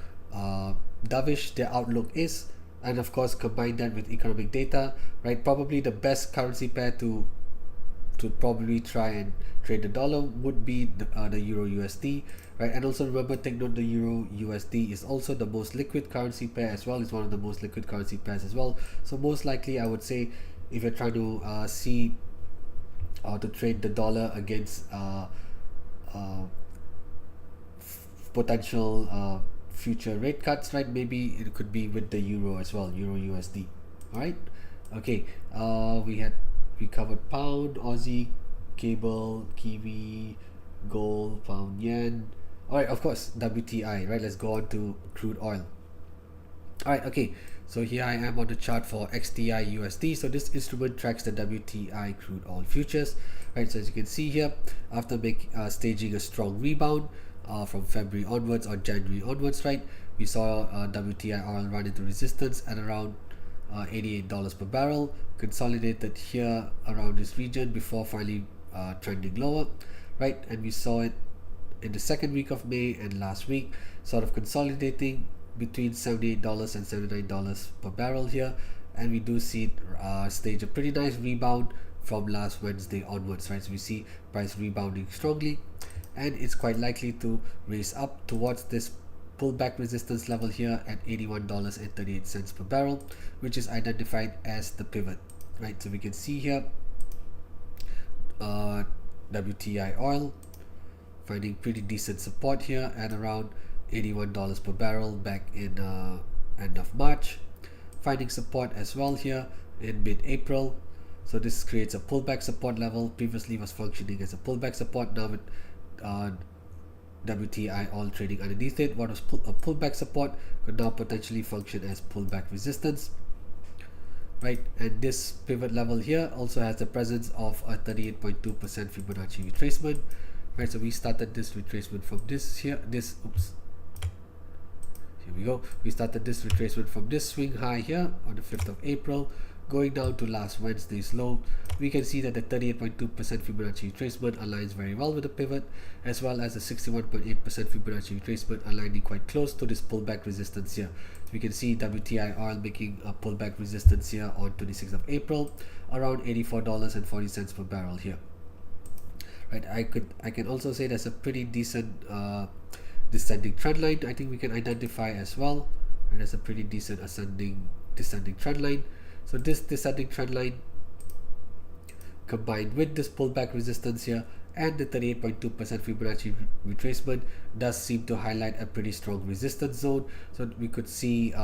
dovish their outlook is, and of course combine that with economic data, right? Probably the best currency pair to to probably try and trade the dollar would be the Euro USD, right? And also remember, take note, the Euro USD is also the most liquid currency pair as well. It's one of the most liquid currency pairs as well. So most likely, I would say, if you're trying to see to trade the dollar against potential future rate cuts, right? Maybe it could be with the euro as well, Euro USD. All right. Okay. We covered pound, Aussie, cable, Kiwi, gold, pound, yen. All right. Of course, WTI. Right. Let's go on to crude oil. All right. Okay. So here I am on the chart for XTI USD. So this instrument tracks the WTI crude oil futures. Right. So as you can see here, after staging a strong rebound from February onwards or January onwards, right, we saw WTI oil run into resistance at around $88 per barrel, consolidated here around this region before finally trending lower, right? And we saw it in the second week of May and last week, sort of consolidating between $78 and $79 per barrel here, and we do see it stage a pretty nice rebound from last Wednesday onwards, right? So we see price rebounding strongly, and it's quite likely to raise up towards this pullback resistance level here at $81.38 per barrel, which is identified as the pivot, right? So we can see here WTI oil finding pretty decent support here at around $81 per barrel back in end of March, finding support as well here in mid-April. So this creates a pullback support level. Previously was functioning as a pullback support. Now with WTI oil trading underneath it, what was a pullback support could now potentially function as pullback resistance, right? And this pivot level here also has the presence of a 38.2% Fibonacci retracement, right? So we started this retracement from here we go. We started this retracement from this swing high here on the 5th of April, going down to last Wednesday's low. We can see that the 38.2% Fibonacci retracement aligns very well with the pivot, as well as the 61.8% Fibonacci retracement aligning quite close to this pullback resistance here. So we can see WTI oil making a pullback resistance here on 26th of April, around $84.40 per barrel here. Right, I can also say that's a pretty decent descending trend line. I think we can identify as well, and that's a pretty decent descending trend line. So this descending trend line combined with this pullback resistance here and the 38.2% Fibonacci retracement does seem to highlight a pretty strong resistance zone. So we could see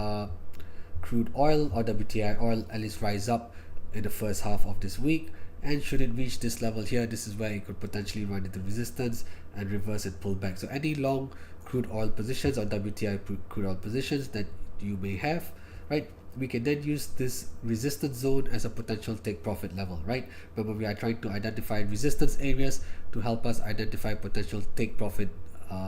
crude oil or WTI oil at least rise up in the first half of this week, and should it reach this level here, this is where it could potentially run into resistance and reverse and pull back. So any long crude oil positions or WTI crude oil positions that you may have, right, we can then use this resistance zone as a potential take profit level, right? Remember, we are trying to identify resistance areas to help us identify potential take profit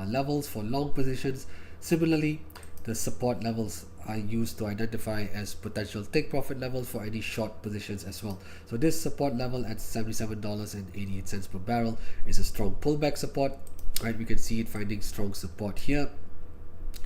levels for long positions. Similarly, the support levels are used to identify as potential take profit levels for any short positions as well. So this support level at $77.88 per barrel is a strong pullback support, right? We can see it finding strong support here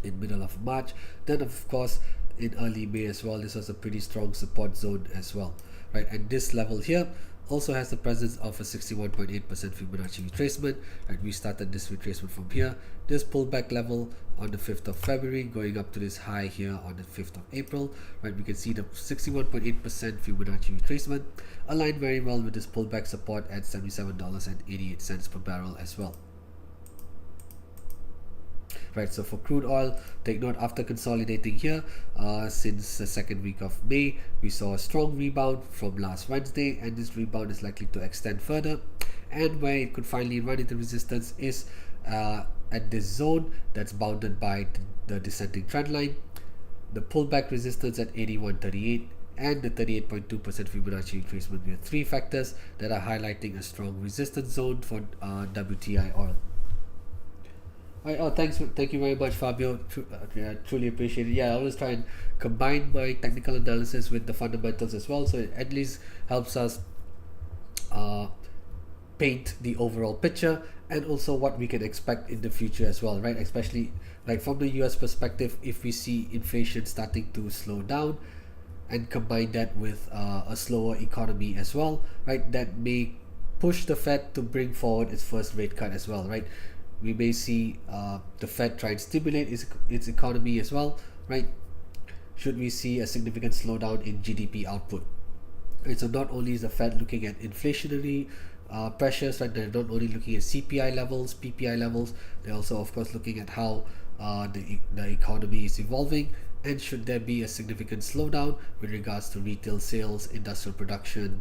in middle of March. Then of course in early May as well, this was a pretty strong support zone as well, right? And this level here also has the presence of a 61.8% Fibonacci retracement, right? We started this retracement from here, this pullback level on the 5th of February, going up to this high here on the 5th of April, right? We can see the 61.8% Fibonacci retracement aligned very well with this pullback support at $77.88 per barrel as well. Right, so for crude oil, take note, after consolidating here since the second week of May, we saw a strong rebound from last Wednesday, and this rebound is likely to extend further, and where it could finally run into resistance is at this zone that's bounded by the descending trend line, the pullback resistance at 81.38, and the 38.2% Fibonacci retracement. We have three factors that are highlighting a strong resistance zone for WTI oil. Right, thank you very much, Fabio. Truly appreciate it. Yeah, I always try and combine my technical analysis with the fundamentals as well, so it at least helps us paint the overall picture and also what we can expect in the future as well, right? Especially like from the US perspective, if we see inflation starting to slow down and combine that with a slower economy as well, right, that may push the Fed to bring forward its first rate cut as well, right? We may see the Fed try and stimulate its economy as well, right? Should we see a significant slowdown in GDP output. Right, so not only is the Fed looking at inflationary pressures, right? They're not only looking at CPI levels, PPI levels. They're also, of course, looking at how the economy is evolving, and should there be a significant slowdown with regards to retail sales, industrial production,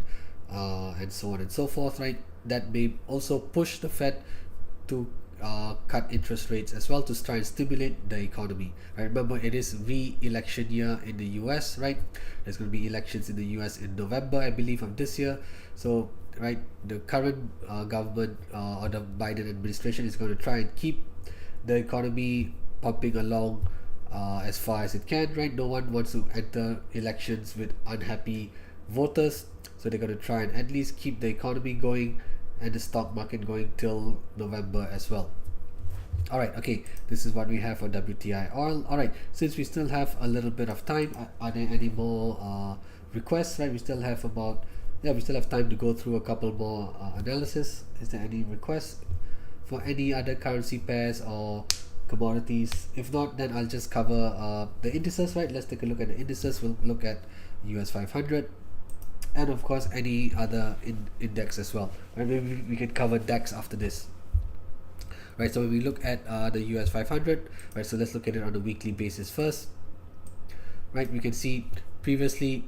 and so on and so forth, right? That may also push the Fed to cut interest rates as well to try and stimulate the economy. Right? Remember, it is re-election year in the US, right? There's going to be elections in the US in November, I believe, of this year. So, right, the current government or the Biden administration is going to try and keep the economy pumping along as far as it can, right? No one wants to enter elections with unhappy voters, so they're going to try and at least keep the economy going and the stock market going till November as well. Alright, okay, this is what we have for WTI oil. Alright, since we still have a little bit of time, are there any more requests? Right, we still have time to go through a couple more analysis. Is there any requests for any other currency pairs or commodities? If not, then I'll just cover the indices, right? Let's take a look at the indices. We'll look at US 500 and of course any other index as well. Right, maybe we can cover DAX after this. Right, so when we look at the US 500, right, so let's look at it on a weekly basis first. Right, we can see previously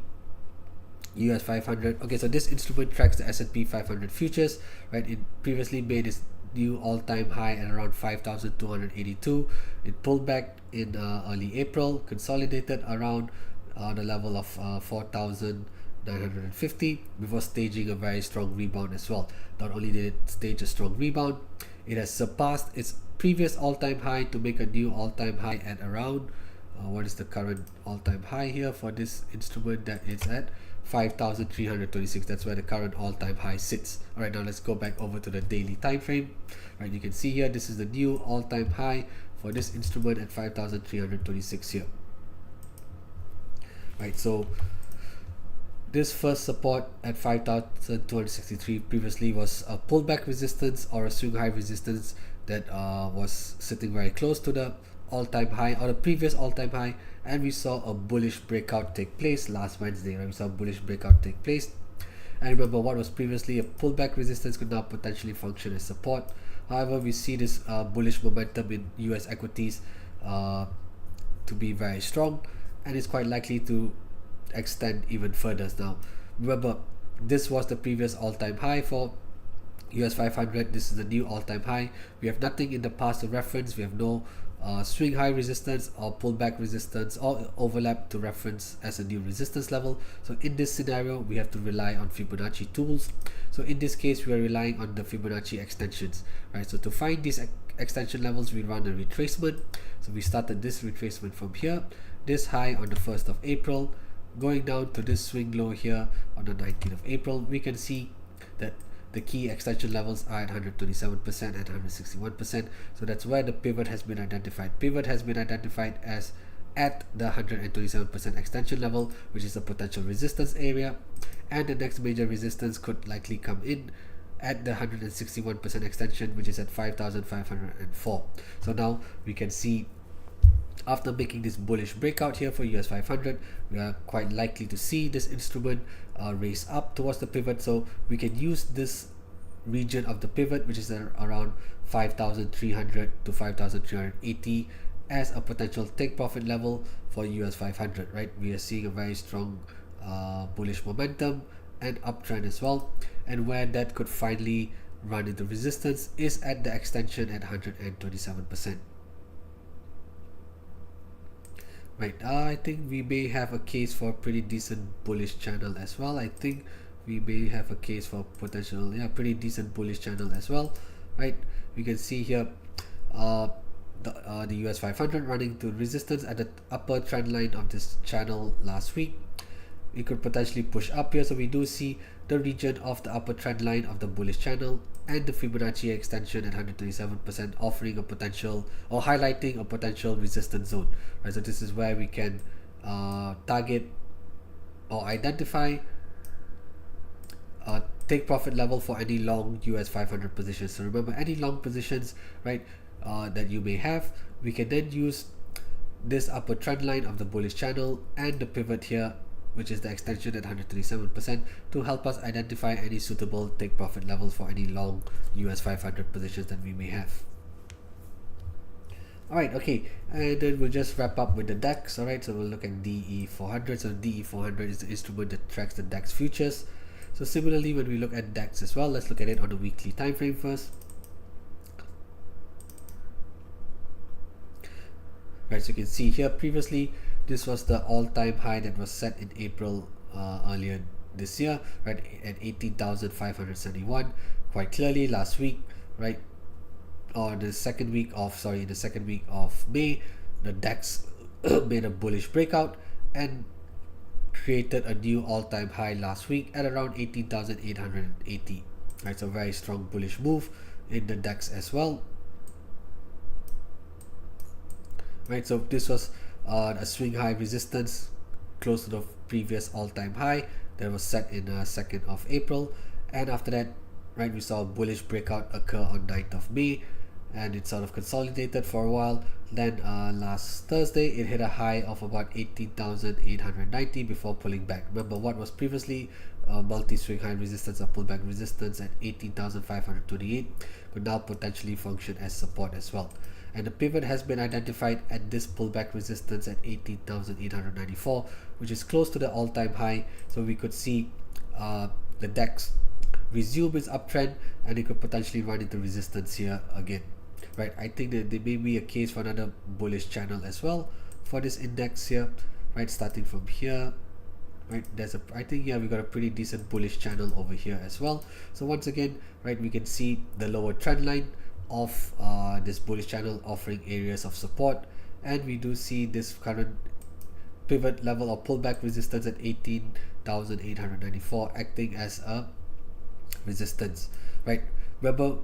US 500. Okay, so this instrument tracks the S&P 500 futures. Right, it previously made its new all-time high at around 5,282. It pulled back in early April, consolidated around the level of 4,950 before staging a very strong rebound as well. Not only did it stage a strong rebound, it has surpassed its previous all-time high to make a new all-time high at around what is the current all-time high here for this instrument? That is at 5,326. That's where the current all-time high sits. All right, now let's go back over to the daily time frame. Right, you can see here this is the new all-time high for this instrument at 5,326 here. Right, so this first support at 5,263 previously was a pullback resistance or a swing high resistance that was sitting very close to the all-time high or the previous all-time high, and we saw a bullish breakout take place last Wednesday. Right? We saw a bullish breakout take place, and remember, what was previously a pullback resistance could now potentially function as support. However, we see this bullish momentum in US equities to be very strong, and it's quite likely to extend even further. Now remember, this was the previous all-time high for US 500. This is the new all-time high. We have nothing in the past to reference. We have no swing high resistance or pullback resistance or overlap to reference as a new resistance level. So in this scenario, we have to rely on Fibonacci tools. So in this case, we are relying on the Fibonacci extensions, right? So to find these extension levels, we run a retracement. So we started this retracement from here, this high on the 1st of April, going down to this swing low here on the 19th of April. We can see that the key extension levels are at 127% and 161%. So that's where the pivot has been identified. Pivot has been identified as at the 127% extension level, which is a potential resistance area, and the next major resistance could likely come in at the 161% extension, which is at 5,504. So now we can see, after making this bullish breakout here for US 500, we are quite likely to see this instrument raise up towards the pivot. So we can use this region of the pivot, which is around 5,300 to 5,380, as a potential take profit level for US 500. Right, we are seeing a very strong bullish momentum and uptrend as well, and where that could finally run into resistance is at the extension at 127%. Right, I think we may have a case for a pretty decent bullish channel as well. I think we may have a case for potential, pretty decent bullish channel as well. Right, we can see here the US 500 running to resistance at the upper trend line of this channel last week. It could potentially push up here, so we do see the region of the upper trend line of the bullish channel and the Fibonacci extension at 127% offering a potential or highlighting a potential resistance zone. Right, so this is where we can target or identify take profit level for any long US 500 positions. So remember, any long positions, right, that you may have, we can then use this upper trend line of the bullish channel and the pivot here, which is the extension at 137%, to help us identify any suitable take profit levels for any long US 500 positions that we may have. Alright, okay, and then we'll just wrap up with the DAX. Alright, so we'll look at DE400. So DE400 is the instrument that tracks the DAX futures. So similarly, when we look at DAX as well, let's look at it on a weekly time frame first. Right, so you can see here previously this was the all-time high that was set in April earlier this year, right, at 18,571. Quite clearly last week, right, or the second week of May, the DAX made a bullish breakout and created a new all-time high last week at around 18,880. Right, so very strong bullish move in the DAX as well. Right, so this was a swing high resistance close to the previous all-time high that was set in 2nd of April, and after that, right, we saw a bullish breakout occur on 9th of May, and it sort of consolidated for a while. Then last Thursday it hit a high of about 18,890 before pulling back. Remember, what was previously a multi-swing high resistance or pullback resistance at 18,528 could now potentially function as support as well. And the pivot has been identified at this pullback resistance at 18,894, which is close to the all-time high. So we could see the DAX resume its uptrend, and it could potentially run into resistance here again. Right, I think that there may be a case for another bullish channel as well for this index here. Right, starting from here. Right, I think we got a pretty decent bullish channel over here as well. So once again, right, we can see the lower trend line of this bullish channel offering areas of support, and we do see this current pivot level or pullback resistance at 18,894 acting as a resistance. Right, remember,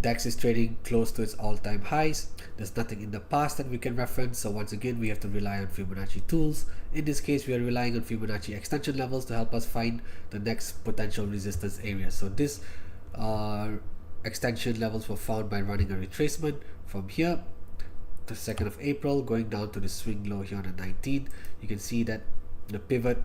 DAX is trading close to its all-time highs. There's nothing in the past that we can reference, so once again we have to rely on Fibonacci tools. In this case, we are relying on Fibonacci extension levels to help us find the next potential resistance area. So this extension levels were found by running a retracement from here to 2nd of April, going down to the swing low here on the 19th. You can see that the pivot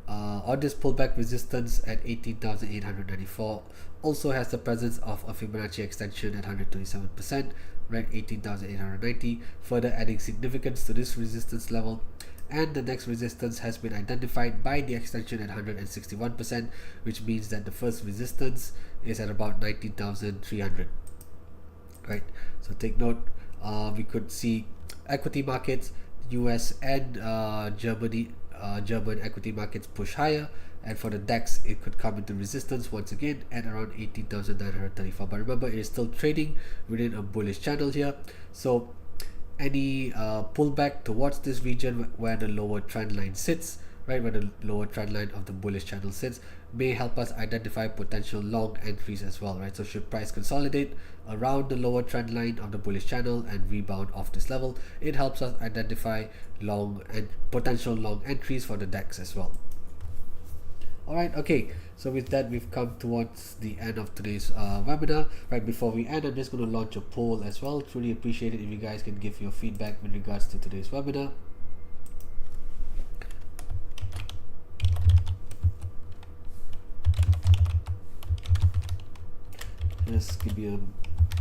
on this pullback resistance at 18,894 also has the presence of a Fibonacci extension at 127%, right, 18,890, further adding significance to this resistance level. And the next resistance has been identified by the extension at 161%, which means that the first resistance is at about 19,300. Right, so take note, we could see equity markets, US and German equity markets push higher, and for the DAX it could come into resistance once again at around 18,934. But remember, it is still trading within a bullish channel here, so any pullback towards this region where the lower trend line sits, right, where the lower trend line of the bullish channel sits, may help us identify potential long entries as well, right? So should price consolidate around the lower trend line of the bullish channel and rebound off this level, it helps us identify long and potential long entries for the DAX as well. Alright, okay, so with that we've come towards the end of today's webinar. Right, before we end, I'm just going to launch a poll as well. Truly appreciate it if you guys can give your feedback with regards to today's webinar. Just give me a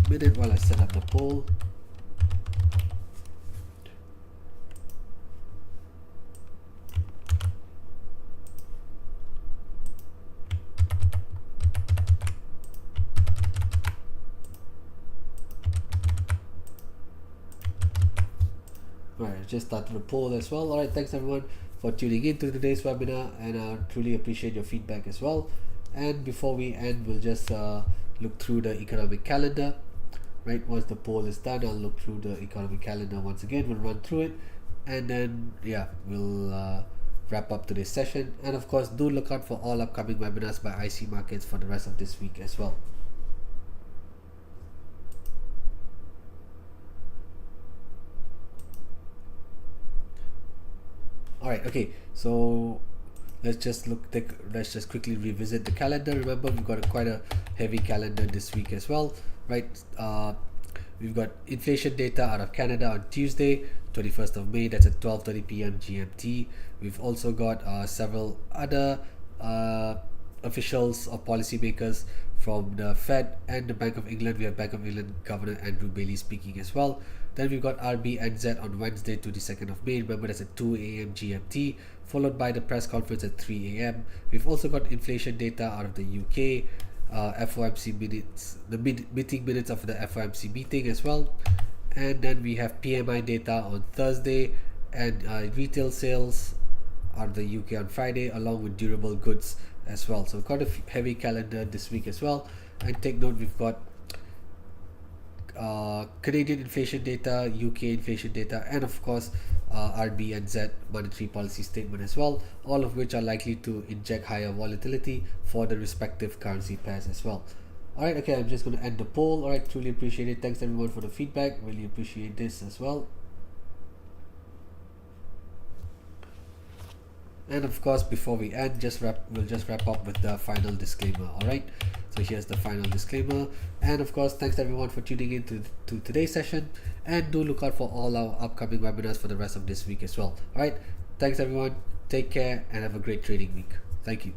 minute while I set up the poll. Right, just started the poll as well. Alright, thanks everyone for tuning in to today's webinar, and I truly appreciate your feedback as well. And before we end, we'll just look through the economic calendar. Right, once the poll is done, I'll look through the economic calendar once again. We'll run through it, and then we'll wrap up today's session. And of course, do look out for all upcoming webinars by IC Markets for the rest of this week as well. Alright, okay, so let's just quickly revisit the calendar. Remember, we've got quite a heavy calendar this week as well, right? We've got inflation data out of Canada on Tuesday, 21st of May. That's at 12:30 p.m. GMT. We've also got several other officials or policymakers from the Fed and the Bank of England. We have Bank of England Governor Andrew Bailey speaking as well. Then we've got RBNZ on Wednesday, 22nd of May. Remember, that's at 2 a.m. GMT, followed by the press conference at 3 a.m. We've also got inflation data out of the UK, FOMC minutes, the meeting minutes of the FOMC meeting as well. And then we have PMI data on Thursday, and retail sales out of the UK on Friday, along with durable goods as well. So quite a heavy calendar this week as well. And take note, we've got Canadian inflation data, UK inflation data, and of course RBNZ monetary policy statement as well, all of which are likely to inject higher volatility for the respective currency pairs as well. Alright, okay, I'm just going to end the poll. Alright, truly appreciate it. Thanks everyone for the feedback. Really appreciate this as well. And of course, before we end, we'll just wrap up with the final disclaimer. All right, so here's the final disclaimer. And of course, thanks everyone for tuning in to today's session, and do look out for all our upcoming webinars for the rest of this week as well. All right, thanks everyone, take care and have a great trading week. Thank you.